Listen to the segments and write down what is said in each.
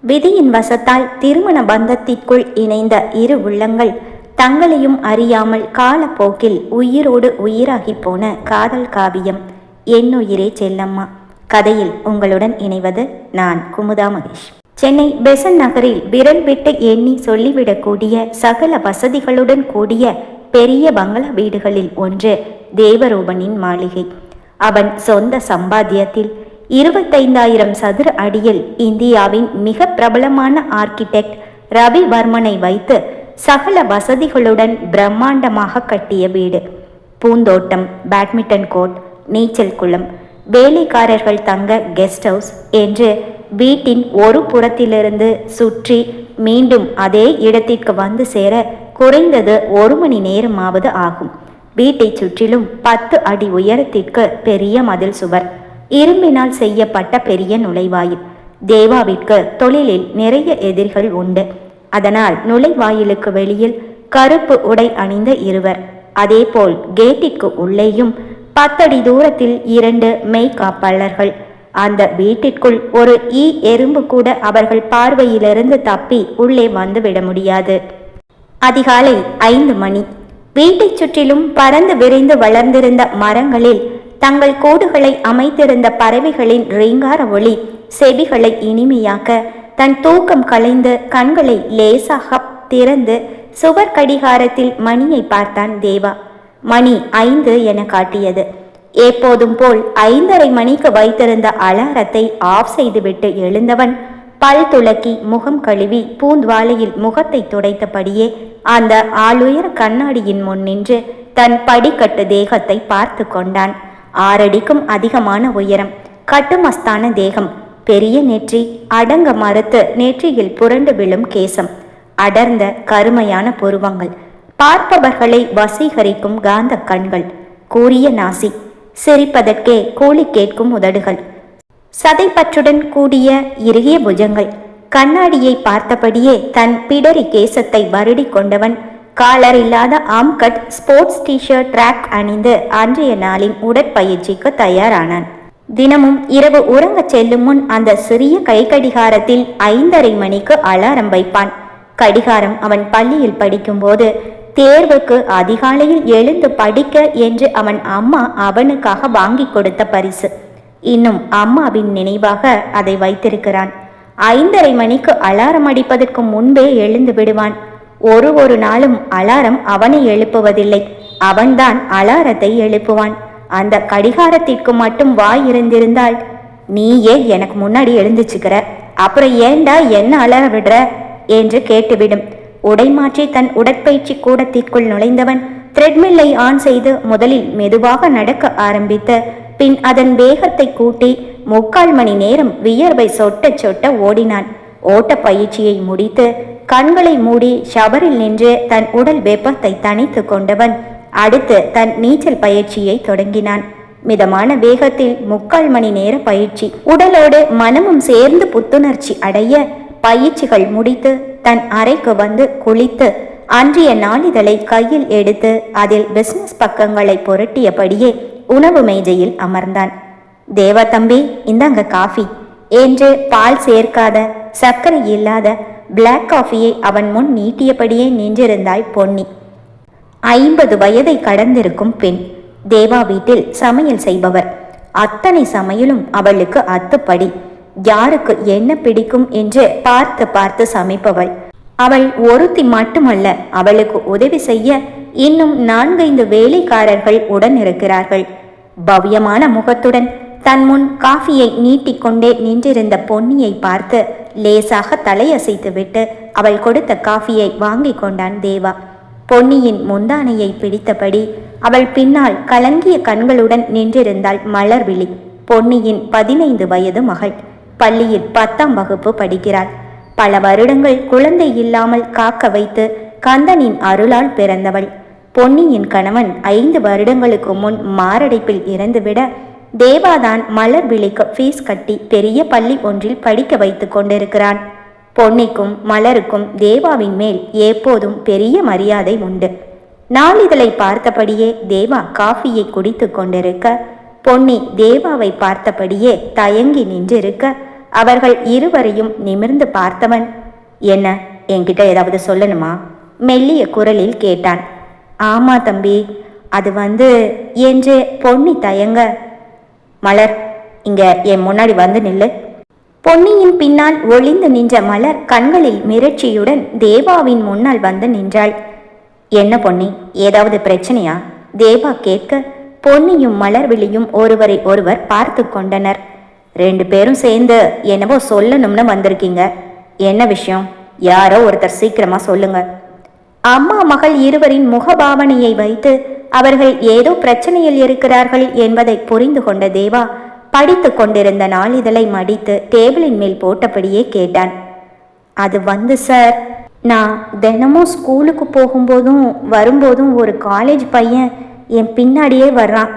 விதியின் வசத்தால் திருமண பந்தத்திற்குள் இணைந்த இரு உள்ளங்கள் தங்களையும் அறியாமல் காலப்போக்கில் உயிரோடு உயிராகி போன காதல் காவியம் என்னுயிரே செல்லம்மா. கதையில் உங்களுடன் இணைவது நான் குமுதா மகேஷ். சென்னை பெசன்ட் நகரில் விரல் விட்டு எண்ணி சொல்லிவிடக்கூடிய சகல வசதிகளுடன் கூடிய பெரிய பங்களா வீடுகளில் ஒன்று தேவரூபனின் மாளிகை. அவன் சொந்த சம்பாத்தியத்தில் 25,000 சதுர அடியில் இந்தியாவின் மிக பிரபலமான ஆர்கிடெக்ட் ரவிவர்மனை வைத்து சகல வசதிகளுடன் பிரம்மாண்டமாக கட்டிய வீடு. பூந்தோட்டம், பேட்மிண்டன் கோர்ட், நீச்சல் குளம், வேலைக்காரர்கள் தங்க கெஸ்ட் ஹவுஸ் என்று வீட்டின் ஒரு புறத்திலிருந்து சுற்றி மீண்டும் அதே இடத்திற்கு வந்து சேர குறைந்தது 1 மணி நேரமாவது ஆகும். வீட்டை சுற்றிலும் 10 அடி உயரத்திற்கு பெரிய மதில் சுவர், இரும்பினால் செய்யப்பட்ட பெரிய நுழைவாயில். தேவாவிற்கு தொழிலில் நிறைய எதிரிகள் உண்டு. அதனால் நுழைவாயிலுக்கு வெளியில் கருப்பு உடை அணிந்த இருவர், அதேபோல் கேட்டிற்கு உள்ளேயும் 10 அடி தூரத்தில் 2 மெய்காப்பாளர்கள். அந்த வீட்டிற்குள் ஒரு எறும்பு கூட அவர்கள் பார்வையிலிருந்து தப்பி உள்ளே வந்து விட முடியாது. அதிகாலை 5 மணி. வீட்டை சுற்றிலும் பறந்து விரிந்து வளர்ந்திருந்த மரங்களில் தங்கள் கூடுகளை அமைத்திருந்த பறவைகளின் ரீங்கார ஒளி செவிகளை இனிமையாக்க தன் தூக்கம் கலைந்து கண்களை லேசாக திறந்து சுவர் கடிகாரத்தில் மணியை பார்த்தான் தேவா. மணி 5 என காட்டியது. எப்போதும் போல் 5:30 மணிக்கு வைத்திருந்த அலாரத்தை ஆஃப் செய்துவிட்டு எழுந்தவன் பல் துலக்கி முகம் கழுவி பூந்த்வாலையில் முகத்தை துடைத்தபடியே அந்த ஆளுயர கண்ணாடியின் முன் நின்று தன் படிக்கட்டு தேகத்தை பார்த்து கொண்டான். 6 அடிக்கும் அதிகமான உயரம், கட்டுமஸ்தான தேகம், பெரிய நெற்றி, அடங்க மறுத்து நெற்றியில் புரண்டு விழும் கேசம், அடர்ந்த கருமையான புருவங்கள், பார்ப்பவர்களை வசீகரிக்கும் காந்த கண்கள், கூரிய நாசி, சிரிப்பதற்கே கூலி கேட்கும் உதடுகள், சதைப்பற்றுடன் கூடிய இறுகிய புஜங்கள். கண்ணாடியை பார்த்தபடியே தன் பிடரி கேசத்தை வருடி கொண்டவன் காலர் இல்லாத ஆம்கட் ஸ்போர்ட்ஸ் டிஷர்ட் ட்ராக் அணிந்து அன்றைய நாளின் உடற்பயிற்சிக்கு தயாரானான். தினமும் இரவு உறங்க செல்லும் முன் அந்த சிறிய கை கடிகாரத்தில் 5:30 மணிக்கு அலாரம் வைப்பான். கடிகாரம் அவன் பள்ளியில் படிக்கும்போது தேர்வுக்கு அதிகாலையில் எழுந்து படிக்க என்று அவன் அம்மா அவனுக்காக வாங்கி கொடுத்த பரிசு. இன்னும் அம்மாவின் நினைவாக அதை வைத்திருக்கிறான். 5:30 மணிக்கு அலாரம் அடிப்பதற்கு முன்பே எழுந்து விடுவான். ஒரு நாளும் அலாரம் அவனை எழுப்புவதில்லை, அவன்தான் அலாரத்தை எழுப்புவான். அந்த கடிகாரத்திற்கு மட்டும் வாய் இருந்திருந்தால், நீயே எனக்கு முன்னாடி எழுந்துச்சுக்கிற, அப்புறம் ஏண்டா என்ன அலாரம் விடுற என்று கேட்டுவிடும். உடை மாற்றி தன் உடற்பயிற்சி கூடத்திற்குள் நுழைந்தவன் த்ரெட்மில்லை ஆன் செய்து முதலில் மெதுவாக நடக்க ஆரம்பித்து பின் அதன் வேகத்தை கூட்டி 3/4 மணி நேரம் வியர்வை சொட்ட சொட்ட ஓடினான். ஓட்ட பயிற்சியை முடித்து கண்களை மூடி ஷவரில் நின்று தன் உடல் வெப்பத்தை தணித்து கொண்டவன் அடுத்து தன் நீச்சல் பயிற்சியை தொடங்கினான். மிதமான வேகத்தில் 3/4 மணி நேர பயிற்சி. உடலோடு மனமும் சேர்ந்து புத்துணர்ச்சி அடைய பயிற்சிகள் முடித்து தன் அறைக்கு வந்து குளித்து அன்றைய நாளிதழை கையில் எடுத்து அதில் பிசினஸ் பக்கங்களை புரட்டியபடியே உணவு மேஜையில் அமர்ந்தான். தேவா தம்பி, இந்தாங்க காஃபி என்று பால் சேர்க்காத சர்க்கரை இல்லாத பிளாக் காஃபியை அவன் முன் நீட்டியபடியே நின்றிருந்தாள் பொன்னி. 50 வயதை கடந்திருக்கும் பெண். தேவா வீட்டில் சமையல் செய்பவர். அத்தனை சமையலும் அவளுக்கு அத்துப்படி. யாருக்கு என்ன பிடிக்கும் என்று பார்த்து பார்த்து சமைப்பவள். அவள் ஒருத்தி மட்டுமல்ல, அவளுக்கு உதவி செய்ய இன்னும் 4-5 வேலைக்காரர்கள் உடன் இருக்கிறார்கள். பவ்யமான முகத்துடன் தன் முன் காஃபியை நீட்டிக்கொண்டே நின்றிருந்த பொன்னியை பார்த்து லேசாக தலையசைத்துவிட்டு அவள் கொடுத்த காஃபியை வாங்கி கொண்டான் தேவா. பொன்னியின் முந்தானையை பிடித்தபடி அவள் பின்னால் கலங்கிய கண்களுடன் நின்றிருந்தாள் மலர்விழி. பொன்னியின் 15 வயது மகள். பள்ளியில் 10ஆம் வகுப்பு படிக்கிறாள். பல வருடங்கள் குழந்தை இல்லாமல் காக்க வைத்து கந்தனின் அருளால் பிறந்தவள். பொன்னியின் கணவன் 5 வருடங்களுக்கு முன் மாரடைப்பில் இறந்துவிட தேவாதான் மலர்விழிக்கு ஃபீஸ் கட்டி பெரிய பள்ளி ஒன்றில் படிக்க வைத்து கொண்டிருக்கிறான். பொன்னிக்கும் மலருக்கும் தேவாவின் மேல் எப்போதும் பெரிய மரியாதை உண்டு. நாளிதழை பார்த்தபடியே தேவா காஃபியை குடித்து கொண்டிருக்க பொன்னி தேவாவை பார்த்தபடியே தயங்கி நின்றிருக்க அவர்கள் இருவரையும் நிமிர்ந்து பார்த்தவன், என்ன, என்கிட்ட ஏதாவது சொல்லணுமா? மெல்லிய குரலில் கேட்டான். ஆமா தம்பி, அது என்று பொன்னி தயங்க, மலர், இங்க என் முன்னாடி வந்து நில்லு. பொன்னியின் பின்னால் ஒளிந்து நின்ற மலர் கண்களில் மிரட்சியுடன் தேவாவின் முன்னால் வந்து நின்றாள். என்ன பொன்னி, ஏதாவது பிரச்சனையா? தேவா கேட்க பொன்னியும் மலர்விழியும் ஒருவரை ஒருவர் பார்த்து கொண்டனர். 2 பேரும் சேர்ந்து என்னவோ சொல்லணும்னு வந்திருக்கீங்க. என்ன விஷயம்? யாரோ ஒருத்தர் சீக்கிரமா சொல்லுங்க. அம்மா மகள் இருவரின் முகபாவனையை வைத்து அவர்கள் ஏதோ பிரச்சனையில் இருக்கிறார்கள் என்பதை புரிந்து கொண்ட தேவா படித்து கொண்டிருந்த நாளிதழை மடித்து டேபிளின் மேல் போட்டபடியே கேட்டான். அது சார், நான் தினமும் ஸ்கூலுக்கு போகும்போதும் வரும்போதும் ஒரு காலேஜ் பையன் என் பின்னாடியே வர்றான்.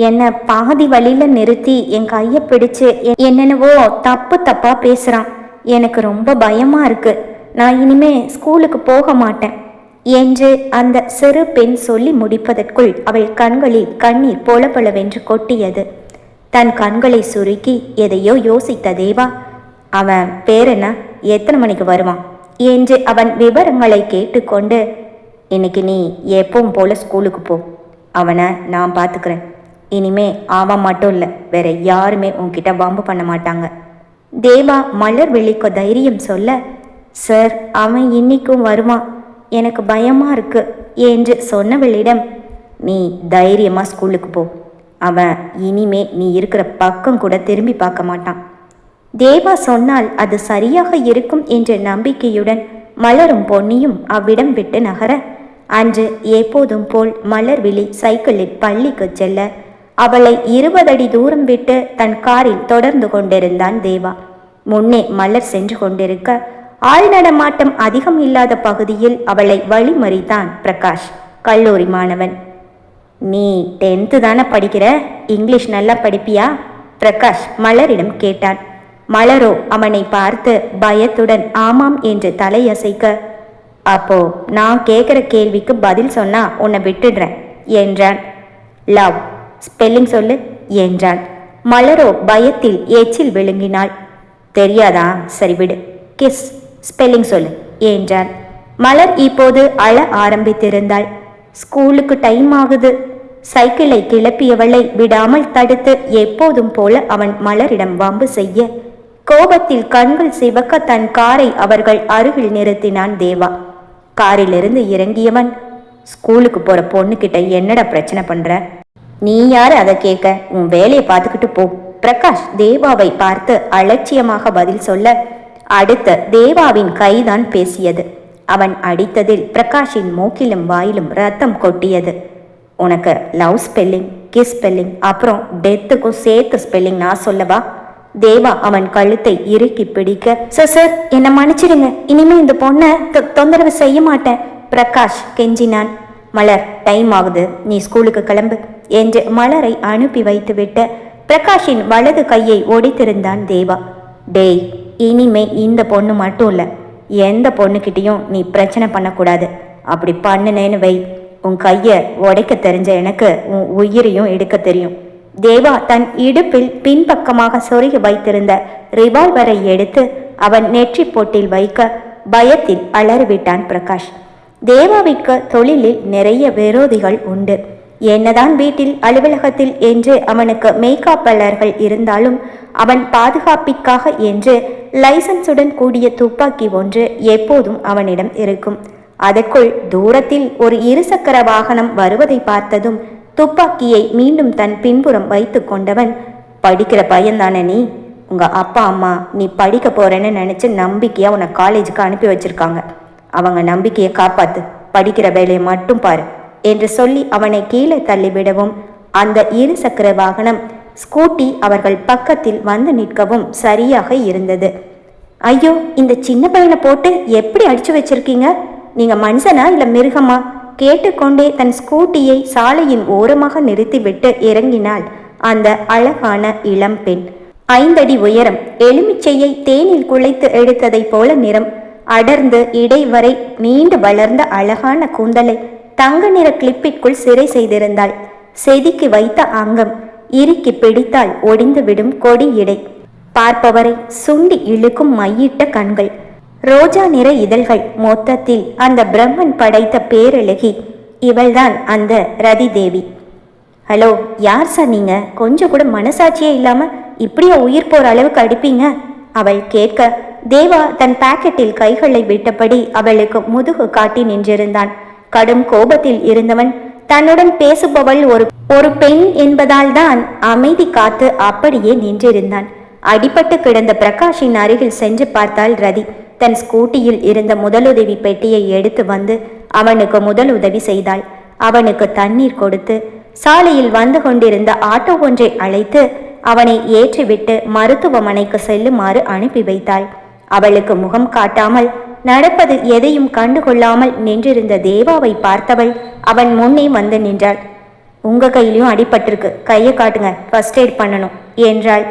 என்னை பாதி வழியில் நிறுத்தி என் கையை பிடிச்சு என்னென்னவோ தப்பா பேசுகிறான். எனக்கு ரொம்ப பயமாக இருக்கு. நான் இனிமே ஸ்கூலுக்கு போக மாட்டேன் என்று அந்த சிறு பெண் சொல்லி முடிப்பதற்குள் அவள் கண்களில் கண்ணீர் பொலபொலவென்று கொட்டியது. தன் கண்களை சுருக்கி எதையோ யோசித்த தேவா, அவன் பேர் என்ன, எத்தனை மணிக்கு வருவான் என்று அவன் விவரங்களை கேட்டுக்கொண்டு, இன்னைக்கு நீ எப்பவும் போல ஸ்கூலுக்கு போ, அவனை நான் பார்த்துக்கிறேன். இனிமே அவன் மட்டும் இல்லை, வேற யாருமே உன்கிட்ட வம்பு பண்ண மாட்டாங்க. தேவா மலர்விழிக்கு தைரியம் சொல்ல, சார், அவன் இன்னைக்கும் வருவான், எனக்கு பயமா இருக்கு என்று சொன்னவளிடம், நீ தைரியமா ஸ்கூலுக்கு போ, அவன் இனிமே நீ இருக்கிற பக்கம் கூட திரும்பி பார்க்க மாட்டான். தேவா சொன்னால் அது சரியாக இருக்கும் என்ற நம்பிக்கையுடன் மலரும் பொன்னியும் அவ்விடம் விட்டு நகர, அன்று எப்போதும் போல் மலர்விழி சைக்கிளில் பள்ளிக்கு செல்ல அவளை 20 அடி தூரம் விட்டு தன் காரில் தொடர்ந்து கொண்டிருந்தான் தேவா. முன்னே மலர் சென்று கொண்டிருக்க ஆழ்நடமாட்டம் அதிகம் இல்லாத பகுதியில் அவளை வழிமறித்தான் பிரகாஷ், கல்லூரி மாணவன். நீ 10th தானே படிக்கிற, இங்கிலீஷ் நல்லா படிப்பியா? பிரகாஷ் மலரிடம் கேட்டான். மலரோ அவனை பார்த்து பயத்துடன் ஆமாம் என்று தலையசைக்க, அப்போ நான் கேட்குற கேள்விக்கு பதில் சொன்னா உன்னை விட்டுடுறேன் என்றான். லவ் ஸ்பெல்லிங் சொல்லு என்றான். மலரோ பயத்தில் எச்சில் விழுங்கினாள். தெரியாதா? சரி விடு. கிஸ் ஸ்பெல்லிங் சொல்லு என்றான். மலர் இப்போது அழ ஆரம்பித்திருந்தாள். ஸ்கூலுக்கு டைம் ஆகுது. சைக்கிளை கிளப்பியவளை விடாமல் தடுத்து எப்போதும் போல அவன் மலரிடம் வம்பு செய்ய கோபத்தில் கண்கள் சிவக்க தன் காரை அவர்கள் அருகில் நிறுத்தினான் தேவா. காரிலிருந்து இறங்கியவன், ஸ்கூலுக்கு போற பொண்ணுகிட்ட என்னடா பிரச்சனை பண்ற? நீ யாரு அதை கேட்க? உன் வேலையை பார்த்துக்கிட்டு போ. பிரகாஷ் தேவாவை பார்த்து அலட்சியமாக பதில் சொல்ல, அடுத்த தேவாவின் கைதான் பேசியது. அவன் அடித்ததில் பிரகாஷின் மூக்கிலும் வாயிலும் ரத்தம் கொட்டியது. உனக்கு லவ் ஸ்பெல்லிங், கிஸ் ஸ்பெல்லிங், அப்புறம் டெத்துக்கும் சேர்த்து ஸ்பெல்லிங் நான் சொல்லவா? தேவா அவன் கழுத்தை இறுக்கி பிடிக்க, சார் என்னை மன்னிச்சிடுங்க, இனிமே இந்த பொண்ணை தொந்தரவு செய்ய மாட்டேன் பிரகாஷ் கெஞ்சினான். மலர், டைம் ஆகுது, நீ ஸ்கூலுக்கு கிளம்பு என்று மலரை அனுப்பி வைத்துவிட்ட பிரகாஷின் வலது கையை ஒடித்திருந்தான் தேவா. டேய், இனிமே இந்த பொண்ணு மட்டும் இல்லை, எந்த பொண்ணுக்கிட்டையும் நீ பிரச்சனை பண்ணக்கூடாது. அப்படி பண்ணுனேன்னு வை, உன் கையை உடைக்க தெரிஞ்ச எனக்கு உன் உயிரையும் எடுக்க தெரியும். தேவா தன் இடுப்பில் பின்பக்கமாக சொருகி வைத்திருந்த ரிவால்வரை எடுத்து அவன் நெற்றி போட்டில் வைக்க பயத்தில் அலறிவிட்டான் பிரகாஷ். தேவாவிற்கு தொழிலில் நிறைய விரோதிகள் உண்டு. என்னதான் வீட்டில் அலுவலகத்தில் என்று அவனுக்கு மேய்காப்பாளர்கள் இருந்தாலும் அவன் பாதுகாப்பிற்காக என்று லைசன்ஸுடன் கூடிய துப்பாக்கி ஒன்று எப்போதும் அவனிடம் இருக்கும். அதற்குள் தூரத்தில் ஒரு 2 சக்கர வாகனம் வருவதை பார்த்ததும் துப்பாக்கியை மீண்டும் தன் பின்புறம் வைத்து கொண்டவன், படிக்கிற பையன்தானே நீ? உங்க அப்பா அம்மா நீ படிக்க போறேன்னு நினைச்சு நம்பிக்கையா உன்னை காலேஜுக்கு அனுப்பி வச்சிருக்காங்க. அவங்க நம்பிக்கையை காப்பாத்து, படிக்கிற வேலையை மட்டும் பாரு என்று சொல்லி அவனை கீழே தள்ளிவிடவும் அந்த 2 சக்கர வாகனம் ஸ்கூட்டி அவர்கள் பக்கத்தில் வந்து நிற்கவும் சரியாக இருந்தது. ஐயோ, இந்த சின்ன பையனை போட்டு எப்படி அடிச்சு வச்சிருக்கீங்க? நீங்க மனுஷனா இல்ல மிருகமா? கேட்டுக்கொண்டே தன் ஸ்கூட்டியை சாலையின் ஓரமாக நிறுத்திவிட்டு இறங்கினாள் அந்த அழகான இளம் பெண். 5 அடி உயரம், எலுமிச்சையை தேனில் குழைத்து எடுத்ததை போல நிறம், அடர்ந்து இடைவரை நீண்டு வளர்ந்த அழகான கூந்தலை தங்க நிற கிளிப்பிற்குள் சிறை செய்திருந்தாள். செதுக்கி வைத்த அங்கம், இறுக்கி பிடித்தால் ஒடிந்து விடும் கொடி இடை. பார்ப்பவரை சுண்டி இழுக்கும் மையிட்ட கண்கள், ரோஜா நிற இதழ்கள். மொத்தத்தில் அந்த பிரம்மன் படைத்த பேரழகி. இவள்தான் அந்த ரதி தேவி. ஹலோ, யார் சார் நீங்க? கொஞ்சம் கூட மனசாட்சியே இல்லாம இப்படியா உயிர் போற அளவுக்கு அடிப்பீங்க? அவள் கேட்க, தேவா தன் பாக்கெட்டில் கைகளை விட்டபடி அவளுக்கு முதுகு காட்டி நின்றிருந்தான். கடும் கோபத்தில் இருந்தவன் தன்னுடன் பேசுபவள் ஒரு பெண் என்பதால் தான் அமைதி காத்து அப்படியே நின்றிருந்தான். அடிபட்டு கிடந்த பிரகாஷின் அருகில் சென்று பார்த்தாள் ரதி. தன் ஸ்கூட்டியில் இருந்த முதலுதவி பெட்டியை எடுத்து வந்து அவனுக்கு முதலுதவி செய்தாள். அவனுக்கு தண்ணீர் கொடுத்து சாலையில் வந்து கொண்டிருந்த ஆட்டோ ஒன்றை அழைத்து அவனை ஏற்றிவிட்டு மருத்துவமனைக்கு செல்லுமாறு அனுப்பி வைத்தாள். அவளுக்கு முகம் காட்டாமல் நடப்பது எதையும் கண்டுகொள்ளாமல் நின்றிருந்த தேவாவை பார்த்தவள் அவன் முன்னே வந்து நின்றாள். உங்க கையிலையும் அடிபட்டிருக்கு, கையை காட்டுங்க, ஃபர்ஸ்ட் எய்ட் பண்ணணும் என்றாள்.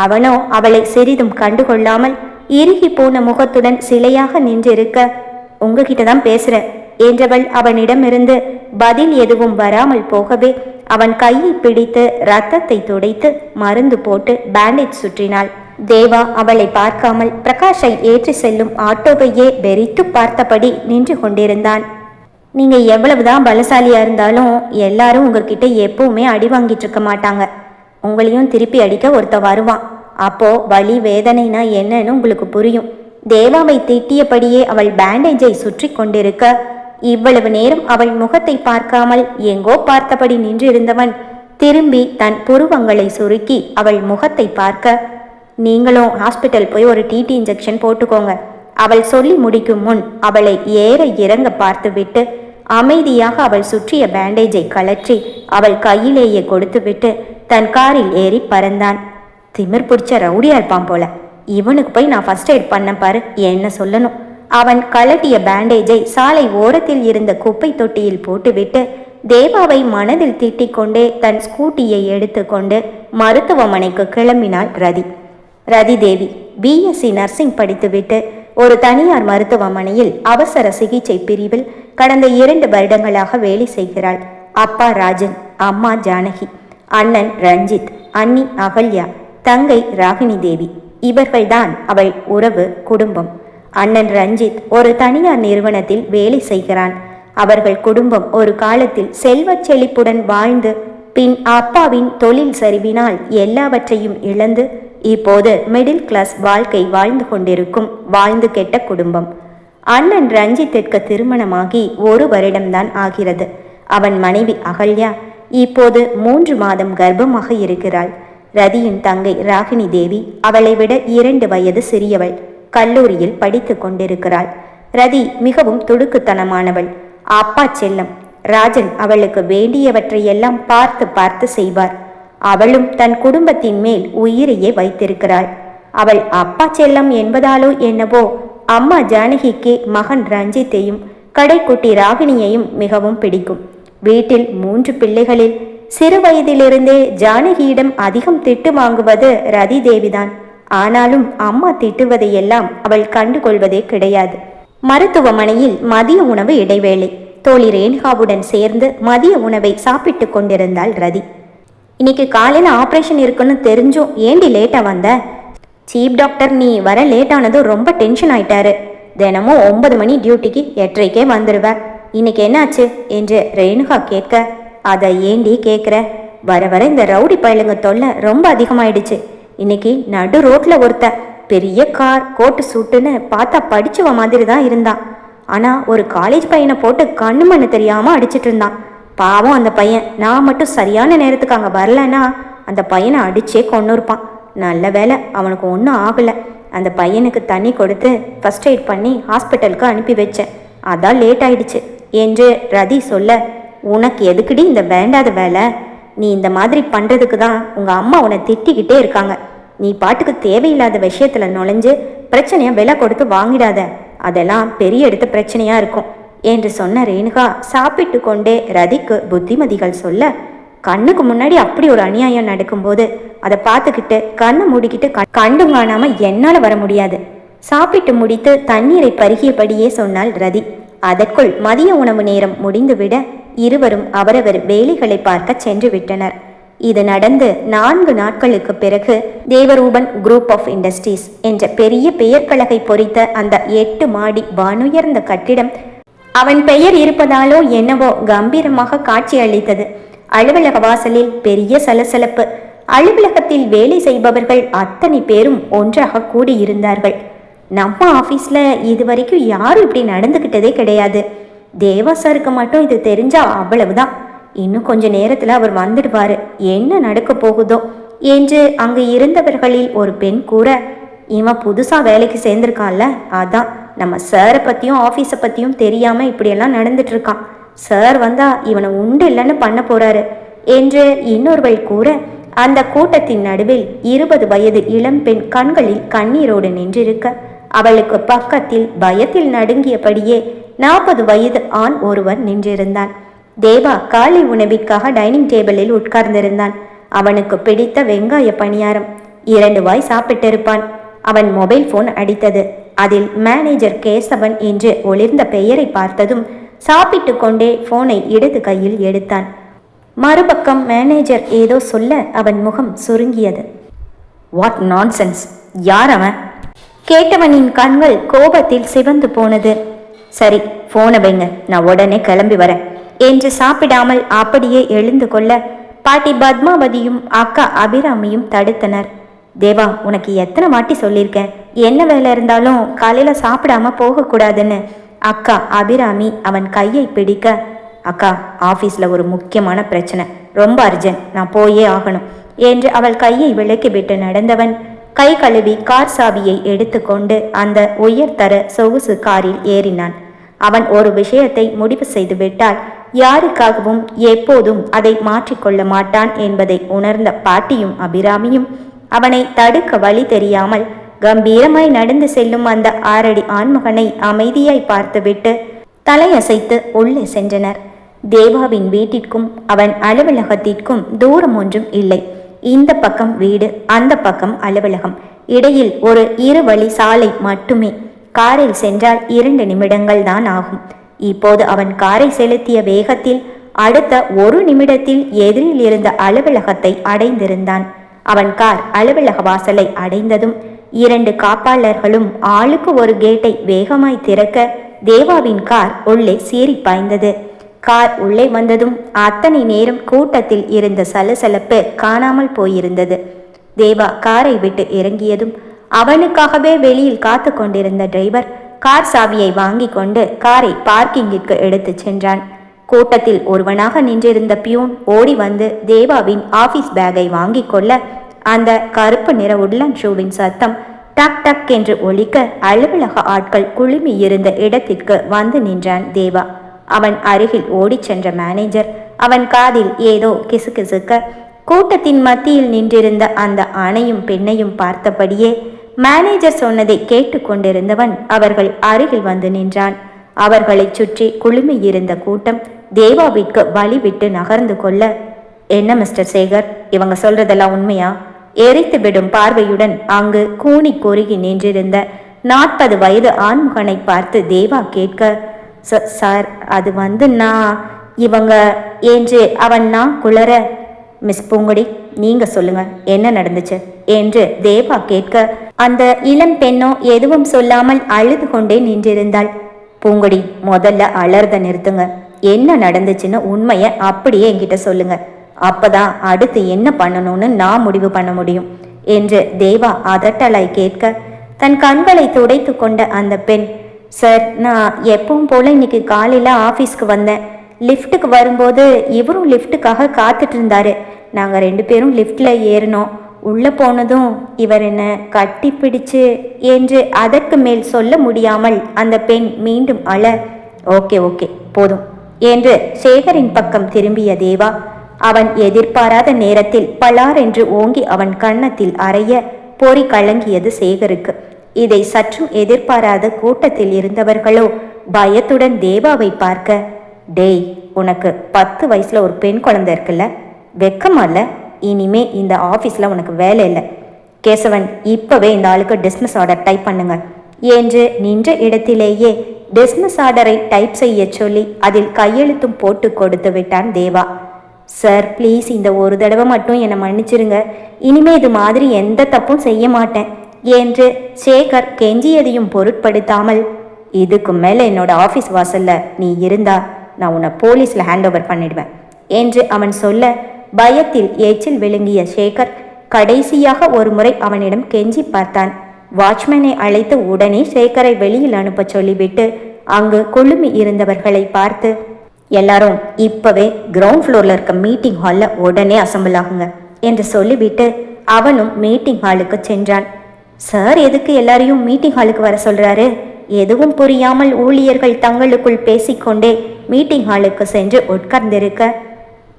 அவனோ அவளை சிறிதும் கண்டுகொள்ளாமல் இறுகி போன முகத்துடன் சிலையாக நின்றிருக்க, உங்ககிட்ட தான் பேசுற என்றவள் அவனிடமிருந்து பதில் எதுவும் வராமல் போகவே அவன் கையை பிடித்து ரத்தத்தை துடைத்து மருந்து போட்டு பேண்டேஜ் சுற்றினாள். தேவா அவளை பார்க்காமல் பிரகாஷை ஏற்றி செல்லும் ஆட்டோவையே வெறித்து பார்த்தபடி நின்று கொண்டிருந்தான். நீங்க எவ்வளவுதான் பலசாலியா இருந்தாலும் எல்லாரும் உங்ககிட்ட எப்பவுமே அடி வாங்கிட்டு இருக்க மாட்டாங்க. உங்களையும் திருப்பி அடிக்க ஒருத்த வருவான். அப்போ வலி வேதனைனா என்னன்னு உங்களுக்கு புரியும். தேவாவை திட்டியபடியே அவள் பேண்டேஜை சுற்றி கொண்டிருக்க, இவ்வளவு நேரம் அவள் முகத்தை பார்க்காமல் எங்கோ பார்த்தபடி நின்றிருந்தவன் திரும்பி தன் புருவங்களை சுருக்கி அவள் முகத்தை பார்க்க, நீங்களும் ஹாஸ்பிட்டல் போய் ஒரு டிடி இன்ஜெக்ஷன் போட்டுக்கோங்க. அவள் சொல்லி முடிக்கும் முன் அவளை ஏற இறங்க பார்த்துவிட்டு அமைதியாக அவள் சுற்றிய பேண்டேஜை கலற்றி அவள் கையிலேயே கொடுத்துவிட்டு தன் காரில் ஏறி பறந்தான். திமிர் பிடிச்ச ரவுடியா இருப்பான் போல. இவனுக்கு போய் நான் ஃபர்ஸ்ட் எய்ட் பண்ண பாரு, என்ன சொல்லணும். அவன் கலட்டிய பேண்டேஜை சாலை ஓரத்தில் இருந்த குப்பை தொட்டியில் போட்டுவிட்டு தேவாவை மனதில் திட்டிக் கொண்டே தன் ஸ்கூட்டியை எடுத்துக்கொண்டு மருத்துவமனைக்கு கிளம்பினாள் ரதி தேவி. பிஎஸ்சி நர்சிங் படித்துவிட்டு ஒரு தனியார் மருத்துவமனையில் அவசர சிகிச்சை பிரிவில் கடந்த 2 வருடங்களாக வேலை செய்கிறாள். அப்பா ராஜன், அம்மா ஜானகி, அண்ணன் ரஞ்சித், அண்ணி அகல்யா, தங்கை ராகினி தேவி. இவர்கள்தான் அவள் உறவு குடும்பம். அண்ணன் ரஞ்சித் ஒரு தனியார் நிறுவனத்தில் வேலை செய்கிறான். அவர்கள் குடும்பம் ஒரு காலத்தில் செல்வச் செழிப்புடன் வாழ்ந்து பின் அப்பாவின் தொழில் சரிவினால் எல்லாவற்றையும் இழந்து இப்போது மிடில் கிளாஸ் வாழ்க்கை வாழ்ந்து கொண்டிருக்கும் வாழ்ந்து கெட்ட குடும்பம். அண்ணன் ரஞ்சித்திற்கு திருமணமாகி 1 வருடம்தான் ஆகிறது. அவன் மனைவி அகல்யா இப்போது 3 மாதம் கர்ப்பமாக இருக்கிறாள். ரதியின் தங்கை ராகினி தேவி அவளை விட 2 வயது சிறியவள். கல்லூரியில் படித்து கொண்டிருக்கிறாள். ரதி மிகவும் துடுக்குத்தனமானவள். அப்பா செல்லம். ராஜன் அவளுக்கு வேண்டியவற்றையெல்லாம் பார்த்து பார்த்து செய்வார். அவளும் தன் குடும்பத்தின் மேல் உயிரையே வைத்திருக்கிறாள். அவள் அப்பா செல்லம் என்பதாலோ என்னவோ அம்மா ஜானகிக்கு மகன் ரஞ்சித்தையும் கடைக்குட்டி ராகினியையும் மிகவும் பிடிக்கும். வீட்டில் 3 பிள்ளைகளில் சிறு வயதிலிருந்தே ஜானகியிடம் அதிகம் திட்டு வாங்குவது ரதி தேவிதான். ஆனாலும் அம்மா திட்டுவதையெல்லாம் அவள் கண்டுகொள்வதே கிடையாது. மருத்துவமனையில் மதிய உணவு இடைவேளை. தோழி ரேணுகாவுடன் சேர்ந்து மதிய உணவை சாப்பிட்டு கொண்டிருந்தாள் ரதி. இன்னைக்கு காலையில் ஆப்ரேஷன் இருக்குன்னு தெரிஞ்சும் ஏண்டி லேட்டாக வந்த? சீஃப் டாக்டர் நீ வர லேட்டானதும் ரொம்ப டென்ஷன் ஆயிட்டாரு. தினமும் 9 மணி டியூட்டிக்கு 8:30 வந்துடுவ. இன்னைக்கு என்னாச்சு என்று ரேணுகா கேட்க, அதை ஏண்டி கேட்குற? வர வர இந்த ரவுடி பயலுங்க தொல்லை ரொம்ப அதிகமாயிடுச்சு. இன்னைக்கு நடு ரோட்ல ஒருத்த பெரிய கார் கோட்டு சூட்டுன்னு பார்த்தா படிச்சுவ மாதிரி தான் இருந்தான். ஆனா ஒரு காலேஜ் பையனை போட்டு கண்ணு மண்ணு தெரியாம அடிச்சிட்டு இருந்தான். பாவம் அந்த பையன். நான் மட்டும் சரியான நேரத்துக்கு அங்கே வரலன்னா அந்த பையனை அடிச்சே கொண்டு இருப்பான். நல்ல வேலை அவனுக்கு ஒன்றும் ஆகலை. அந்த பையனுக்கு தண்ணி கொடுத்து ஃபர்ஸ்ட் எய்ட் பண்ணி ஹாஸ்பிட்டலுக்கு அனுப்பி வச்சேன். அதான் லேட் ஆயிடுச்சு என்று ரதி சொல்ல, உனக்கு எதுக்குடி இந்த வேண்டாத வேலை? நீ இந்த மாதிரி பண்ணுறதுக்கு தான் உங்கள் அம்மா உன்னை திட்டிக்கிட்டே இருக்காங்க. நீ பாட்டுக்கு தேவையில்லாத விஷயத்தில் நுழைஞ்சு பிரச்சனையை விலை கொடுத்து வாங்கிடாத. அதெல்லாம் பெரிய எடுத்த பிரச்சனையாக இருக்கும் என்று சொன்ன ரேணுகா சாப்பிட்டு கொண்டே ரதிக்கு புத்திமதிகள் சொல்ல, கண்ணுக்கு முன்னாடி அப்படி ஒரு அநியாயம் நடக்கும்போது அதை பார்த்துக்கிட்டு கண்ணை மூடிக்கிட்டு கண்டும் காணாமல் என்னால் வர முடியாது. சாப்பிட்டு முடித்து தண்ணீரை பருகியபடியே சொன்னாள் ரதி. அதற்குள் மதிய உணவு நேரம் முடிந்துவிட இருவரும் அவரவர் வேலைகளை பார்க்க சென்று விட்டனர். இது நடந்து 4 நாட்களுக்கு பிறகு தேவரூபன் குரூப் ஆஃப் இண்டஸ்ட்ரீஸ் என்ற பெரிய பெயர் பலகை பொறித்த அந்த 8 மாடி வானுயர்ந்த கட்டிடம் அவன் பெயர் இருப்பதாலோ என்னவோ கம்பீரமாக காட்சி அளித்தது. அலுவலக வாசலில் பெரிய சலசலப்பு. அலுவலகத்தில் வேலை செய்பவர்கள் அத்தனை பேரும் ஒன்றாக கூடியிருந்தார்கள். நம்ம ஆஃபீஸில் இதுவரைக்கும் யாரும் இப்படி நடந்துக்கிட்டதே கிடையாது. தேவா சாருக்கு மட்டும் இது தெரிஞ்சா அவ்வளவுதான். இன்னும் கொஞ்ச நேரத்தில் அவர் வந்துடுவார், என்ன நடக்க போகுதோ என்று அங்கு இருந்தவர்களில் ஒரு பெண் கூற, இவன் புதுசாக வேலைக்கு சேர்ந்திருக்கான்ல, அதான் நம்ம சாரை பற்றியும் ஆஃபீஸை பற்றியும் தெரியாமல் இப்படியெல்லாம் நடந்துட்டு இருக்கான். சார் வந்தா இவனை உண்டு இல்லைன்னு பண்ண போறாரு என்று இன்னொருவள் கூற, அந்த கூட்டத்தின் நடுவில் 20 வயது இளம்பெண் கண்களில் கண்ணீரோடு நின்றிருக்க, அவளுக்கு பக்கத்தில் பயத்தில் நடுங்கியபடியே 40 வயது ஆண் ஒருவர் நின்றிருந்தான். தேவா காலை உணவிற்காக டைனிங் டேபிளில் உட்கார்ந்திருந்தான். அவனுக்கு பிடித்த வெங்காய பணியாரம் 2 வாய் சாப்பிட்டிருப்பான். அவன் மொபைல் போன் அடித்தது. அதில் மேனேஜர் கேசவன் என்று ஒளிர்ந்த பெயரை பார்த்ததும் சாப்பிட்டு கொண்டே போனை இடது கையில் எடுத்தான். மறுபக்கம் மேனேஜர் ஏதோ சொல்ல அவன் முகம் சுருங்கியது. வாட் நான்சென்ஸ், யார் அவன்? கேட்டவனின் கண்கள் கோபத்தில் சிவந்து போனது. சரி, போனை வைங்க, நான் உடனே கிளம்பி வரேன் என்று சாப்பிடாமல் அப்படியே எழுந்து கொள்ள பாட்டி பத்மாவதியும் அக்கா அபிராமியும் தடுத்தனர். தேவா, உனக்கு எத்தனை வாட்டி சொல்லியிருக்கேன், என்ன வேலை இருந்தாலும் காலையில் சாப்பிடாம போகக்கூடாதுன்னு. அக்கா அபிராமி அவன் கையை பிடிக்க, அக்கா, ஆஃபீஸில் ஒரு முக்கியமான பிரச்சனை, ரொம்ப அர்ஜென்ட், நான் போயே ஆகணும் என்று அவள் கையை விலக்கிவிட்டு நடந்தவன் கை கழுவி கார் சாவியை எடுத்துக்கொண்டு அந்த உயர்தர சொகுசு காரில் ஏறினான். அவன் ஒரு விஷயத்தை முடிவு செய்து விட்டால் யாருக்காகவும் எப்போதும் அதை மாற்றிக்கொள்ள மாட்டான் என்பதை உணர்ந்த பாட்டியும் அபிராமியும் அவனை தடுக்க வழி தெரியாமல் கம்பீரமாய் நடந்து செல்லும் அந்த 6 அடி ஆண்மகனை அமைதியாய் பார்த்துவிட்டு தலையசைத்து உள்ளே சென்றனர். தேவாவின் வீட்டிற்கும் அவன் அலுவலகத்திற்கும் தூரம் ஒன்றும் இல்லை. இந்த பக்கம் வீடு, அந்த பக்கம் அலுவலகம், இடையில் ஒரு 2 வழி சாலை மட்டுமே. காரில் சென்றால் 2 நிமிடங்கள் தான் ஆகும். இப்போது அவன் காரை செலுத்திய வேகத்தில் அடுத்த 1 நிமிடத்தில் எதிரில் இருந்த அலுவலகத்தை அடைந்திருந்தான். அவன் கார் அலுவலக வாசலை அடைந்ததும் 2 காப்பாளர்களும் ஆளுக்கு ஒரு கேட்டை வேகமாய் திறக்க தேவாவின் கார் உள்ளே சீறி பாய்ந்தது. கார் உள்ளே வந்ததும் அத்தனை நேரம் கூட்டத்தில் இருந்த சலசலப்பு காணாமல் போயிருந்தது. தேவா காரை விட்டு இறங்கியதும் அவனுக்காகவே வெளியில் காத்து கொண்டிருந்த டிரைவர் கார் சாவியை வாங்கி கொண்டு காரை பார்க்கிங்கிற்கு எடுத்து சென்றான். கூட்டத்தில் ஒருவனாக நின்றிருந்த பியூன் ஓடி வந்து தேவாவின் ஆபீஸ் பேக்கை வாங்கி கொள்ள அந்த கருப்பு நிற உட்லன் ஷூவின் சத்தம் டக் டக் என்று ஒலிக்க அலுவலக ஆட்கள் குழுமி இருந்த இடத்திற்கு வந்து நின்றான் தேவா. அவன் அருகில் ஓடிச் சென்ற மேனேஜர் அவன் காதில் ஏதோ கிசுகிசுக்க கூட்டத்தின் மத்தியில் நின்றிருந்த அந்த ஆணையும் பெண்ணையும் பார்த்தபடியே மேனேஜர் சொன்னதை கேட்டுக்கொண்டிருந்தவன் அவர்கள் அருகில் வந்து நின்றான். அவர்களை சுற்றி குழுமி இருந்த கூட்டம் தேவாவிற்கு வழி விட்டு நகர்ந்து கொள்ள, என்ன மிஸ்டர் சேகர், இவங்க சொல்றதெல்லாம் உண்மையா? எரித்து விடும் பார்வையுடன் அங்கு கூனி குறுகி நின்றிருந்த 40 வயது ஆண்மகனை பார்த்து தேவா கேட்க, சார், அது நான் இவங்க என்று அவன் நான் குளற, மிஸ் பூங்குடி, நீங்க சொல்லுங்க, என்ன நடந்துச்சு என்று தேவா கேட்க அந்த இளம் பெண்ணோ எதுவும் சொல்லாமல் அழுது கொண்டே நின்றிருந்தாள். பூங்குடி, முதல்ல அலர்த நிறுத்துங்க, என்ன நடந்துச்சுன்னு உண்மையை அப்படியே என்கிட்ட சொல்லுங்க, அப்பதான் அடுத்து என்ன பண்ணணும்னு நான் முடிவு பண்ண முடியும் என்று தேவா அதட்டலாய் கேட்க தன் கண்களை துடைத்து கொண்ட அந்த பெண், சார், நான் எப்பவும் போல இன்னைக்கு காலையில் ஆஃபீஸ்க்கு வந்தேன். லிஃப்ட்டுக்கு வரும்போது இவரும் லிஃப்ட்டுக்காக காத்துட்டு இருந்தாரு. நாங்கள் 2 பேரும் லிஃப்டில் ஏறினோம். உள்ளே போனதும் இவர் என்ன கட்டி பிடிச்சு என்று அதற்கு மேல் சொல்ல முடியாமல் அந்த பெண் மீண்டும் அழ, ஓகே ஓகே போதும் என்று சேகரின் பக்கம் திரும்பிய தேவா அவன் எதிர்பாராத நேரத்தில் பலார் என்று ஓங்கி அவன் கன்னத்தில் அறைய பொறி கலங்கியது சேகருக்கு. இதை சற்றும் எதிர்பாராத கூட்டத்தில் இருந்தவர்களோ பயத்துடன் தேவாவை பார்க்க, டேய், உனக்கு 10 வயசுல ஒரு பெண் குழந்தை இருக்குல்ல, வெக்கமல்ல? இனிமே இந்த ஆஃபீஸில் உனக்கு வேலை இல்லை. கேசவன், இப்போவே இந்த ஆளுக்கு டிஸ்மிஸ் ஆர்டர் டைப் பண்ணுங்க என்று நின்ற இடத்திலேயே டிஸ்மிஸ் ஆர்டரை டைப் செய்ய சொல்லி அதில் கையெழுத்தும் போட்டு கொடுத்து விட்டான் தேவா. சார் ப்ளீஸ் இந்த ஒரு தடவை மட்டும் என்னை மன்னிச்சிருங்க, இனிமே இது மாதிரி எந்த தப்பும் செய்ய மாட்டேன் என்று சேகர் கெஞ்சியதையும் பொருட்படுத்தாமல், இதுக்கு மேலே என்னோட ஆஃபீஸ் வாசல்ல நீ இருந்தா நான் உன்னை போலீஸில் ஹேண்ட் ஓவர் பண்ணிடுவேன் என்று அவன் சொல்ல பயத்தில் எச்சில் விழுங்கிய சேகர் கடைசியாக ஒரு முறை அவனிடம் கெஞ்சி பார்த்தான். வாட்ச்மேனை அழைத்து உடனே சேகரை வெளியில் அனுப்ப சொல்லிவிட்டு அங்கு குழுமி இருந்தவர்களை பார்த்து, எல்லாரும் இப்பவே கிரவுண்ட் ஃப்ளோர்ல இருக்க மீட்டிங் ஹால்ல உடனே அசம்பிள் ஆகுங்க என்று சொல்லிவிட்டு அவனும் மீட்டிங் ஹாலுக்கு சென்றான். சார் எதுக்கு எல்லாரையும் மீட்டிங் ஹாலுக்கு வர சொல்றாரு? எதுவும் புரியாமல் ஊழியர்கள் தங்களுக்குள் பேசிக்கொண்டே மீட்டிங் ஹாலுக்கு சென்று உட்கார்ந்திருக்க,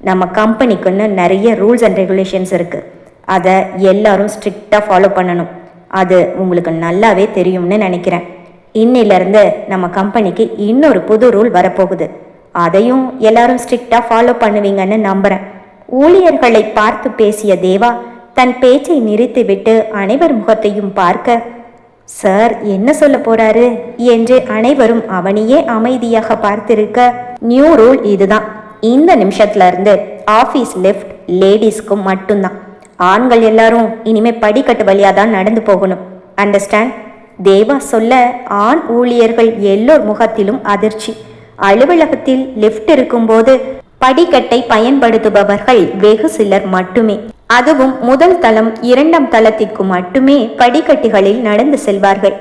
நம்ம கம்பெனிக்குன்னு நிறைய ரூல்ஸ் அண்ட் ரெகுலேஷன்ஸ் இருக்கு, அதை எல்லாரும் ஸ்ட்ரிக்டாக ஃபாலோ பண்ணணும். அது உங்களுக்கு நல்லாவே தெரியும்னு நினைக்கிறேன். இன்னிலிருந்து நம்ம கம்பெனிக்கு இன்னொரு புது ரூல் வரப்போகுது, அதையும் எல்லாரும் ஸ்ட்ரிக்டாக ஃபாலோ பண்ணுவீங்கன்னு நம்புகிறேன். ஊழியர்களை பார்த்து பேசிய தேவா தன் பேச்சை நிறுத்திவிட்டு அனைவர் முகத்தையும் பார்க்க, சார் என்ன சொல்ல போறாரு என்று அனைவரும் அவனையே அமைதியாக பார்த்திருக்க, நியூ ரூல் இதுதான், இந்த நிமிஷத்துல இருந்து ஆஃபீஸ் லிஃப்ட் லேடிஸ்க்கும் மட்டும்தான். ஆண்கள் எல்லாரும் இனிமே படிக்கட்டு வழியாக தான் நடந்து போகணும். அண்டர்ஸ்டாண்ட்? தேவா சொல்ல ஆண் ஊழியர்கள் எல்லோர் முகத்திலும் அதிர்ச்சி. அலுவலகத்தில் லிஃப்ட் இருக்கும்போது படிக்கட்டை பயன்படுத்துபவர்கள் வெகு சிலர் மட்டுமே. அதுவும் முதல் தளம் இரண்டாம் தளத்திற்கு மட்டுமே படிக்கட்டுகளில் நடந்து செல்வார்கள்.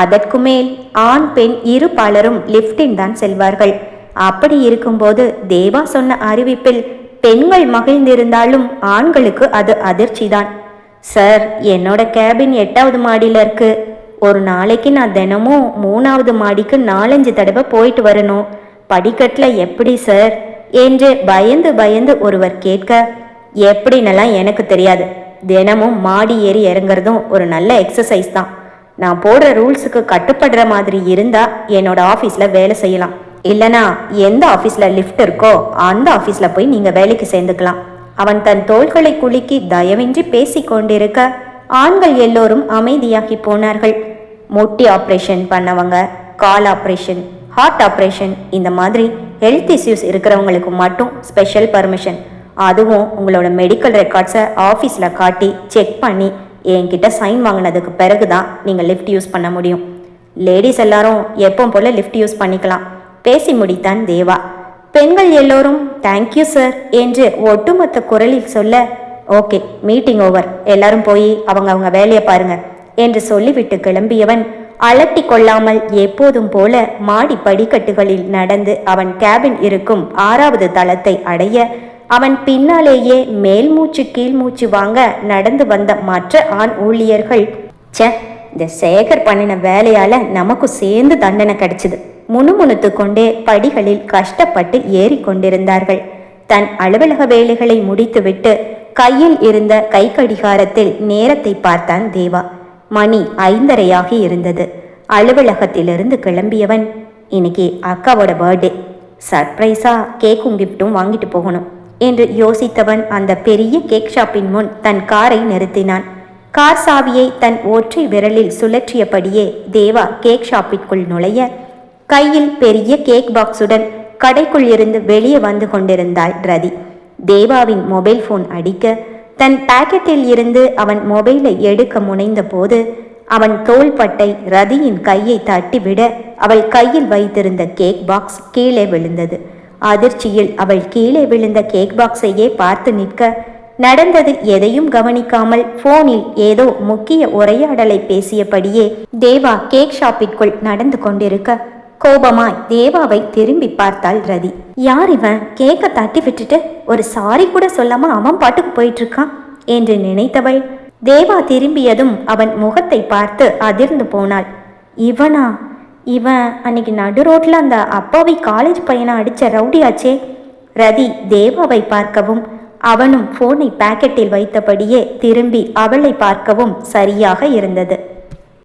அதற்கு மேல் ஆண் பெண் இரு பாலரும் லிஃப்டில் தான் செல்வார்கள். அப்படி இருக்கும்போது தேவா சொன்ன அறிவிப்பில் பெண்கள் மகிழ்ந்திருந்தாலும் ஆண்களுக்கு அது அதிர்ச்சி தான். சார், என்னோட கேபின் 8வது மாடியில் இருக்கு. ஒரு நாளைக்கு நான் தினமும் 3வது மாடிக்கு 4-5 தடவை போயிட்டு வரணும். படிக்கட்டில் எப்படி சார் என்று பயந்து பயந்து ஒருவர் கேட்க, எப்படின்னெல்லாம் எனக்கு தெரியாது, தினமும் மாடி ஏறி இறங்குறதும் ஒரு நல்ல எக்ஸசைஸ் தான். நான் போடுற ரூல்ஸுக்கு கட்டுப்படுற மாதிரி இருந்தா என்னோட ஆஃபீஸில் வேலை செய்யலாம். இல்லைனா எந்த ஆஃபீஸில் லிஃப்ட் இருக்கோ அந்த ஆஃபீஸில் போய் நீங்கள் வேலைக்கு சேர்ந்துக்கலாம். அவன் தன் தோள்களை குலுக்கி தயவின்றி பேசி கொண்டிருக்க ஆண்கள் எல்லோரும் அமைதியாகி போனார்கள். முட்டி ஆப்ரேஷன் பண்ணவங்க, கால் ஆப்ரேஷன், ஹார்ட் ஆப்ரேஷன், இந்த மாதிரி ஹெல்த் இஷ்யூஸ் இருக்கிறவங்களுக்கு மட்டும் ஸ்பெஷல் பர்மிஷன். அதுவும் உங்களோட மெடிக்கல் ரெக்கார்ட்ஸை ஆஃபீஸில் காட்டி செக் பண்ணி என்கிட்ட சைன் வாங்கினதுக்கு பிறகு தான் நீங்கள் லிஃப்ட் யூஸ் பண்ண முடியும். லேடிஸ் எல்லாரும் எப்போ போல் லிஃப்ட் யூஸ் பண்ணிக்கலாம் பேசி முடித்தான் தேவா. பெண்கள் எல்லோரும் தேங்க்யூ சார் என்று ஒட்டுமொத்த குரலில் சொல்ல, ஓகே மீட்டிங் ஓவர், எல்லாரும் போய் அவங்க வேலையை பாருங்க என்று சொல்லிவிட்டு கிளம்பியவன் அலட்டி கொள்ளாமல் எப்போதும் போல மாடி படிக்கட்டுகளில் நடந்து அவன் கேபின் இருக்கும் 6வது தளத்தை அடைய அவன் பின்னாலேயே மேல் மூச்சு கீழ் மூச்சு வாங்க நடந்து வந்த மற்ற ஆண் ஊழியர்கள், சே, இந்த சேகர் பண்ணின வேலையால நமக்கு சேர்ந்து தண்டனை கிடைச்சது முணுமுணுத்து கொண்டே படிகளில் கஷ்டப்பட்டு ஏறி கொண்டிருந்தார்கள். தன் அலுவலக வேலைகளை முடித்துவிட்டு கையில் இருந்த கை கடிகாரத்தில் நேரத்தை பார்த்தான் தேவா. மணி 5:30 இருந்தது. அலுவலகத்திலிருந்து கிளம்பியவன், இன்னைக்கு அக்காவோட பர்த்டே, சர்ப்ரைஸா கேக்கும் கிஃப்டும் வாங்கிட்டு போகணும் என்று யோசித்தவன் அந்த பெரிய கேக் ஷாப்பின் முன் தன் காரை நிறுத்தினான். கார் சாவியை தன் ஒற்றை விரலில் சுழற்றியபடியே தேவா கேக் ஷாப்பிற்குள் நுழைய, கையில் பெரிய கேக் பாக்ஸுடன் கடைக்குள் இருந்து வெளியே வந்து கொண்டிருந்தாள் ரதி. தேவாவின் மொபைல் போன் அடிக்க தன் பாக்கெட்டில் இருந்து அவன் மொபைலை எடுக்க முனைந்த போது அவன் தோள்பட்டை ரதியின் கையை தட்டிவிட அவள் கையில் வைத்திருந்த கேக் பாக்ஸ் கீழே விழுந்தது. அதிர்ச்சியில் அவள் கீழே விழுந்த கேக் பாக்ஸையே பார்த்து நிற்க, நடந்தது எதையும் கவனிக்காமல் போனில் ஏதோ முக்கிய உரையாடலை பேசியபடியே தேவா கேக் ஷாப்பிற்குள் நடந்து கொண்டிருக்க கோபமாய் தேவாவை திரும்பி பார்த்தாள் ரதி. யார் இவன், கேக்க தட்டி விட்டுட்டு ஒரு சாரி கூட சொல்லாம அவன் பாட்டுக்கு போயிட்டு இருக்கான் என்று நினைத்தவள் தேவா திரும்பியதும் அவன் முகத்தை பார்த்து அதிர்ந்து போனாள். இவனா? இவன் அன்னைக்கு நடு ரோட்ல அந்த அப்பாவை காலேஜ் பையனை அடிச்ச ரவுடியாச்சே. ரதி தேவாவை பார்க்கவும் அவனும் போனை பாக்கெட்டில் வைத்தபடியே திரும்பி அவளை பார்க்கவும் சரியாக இருந்தது.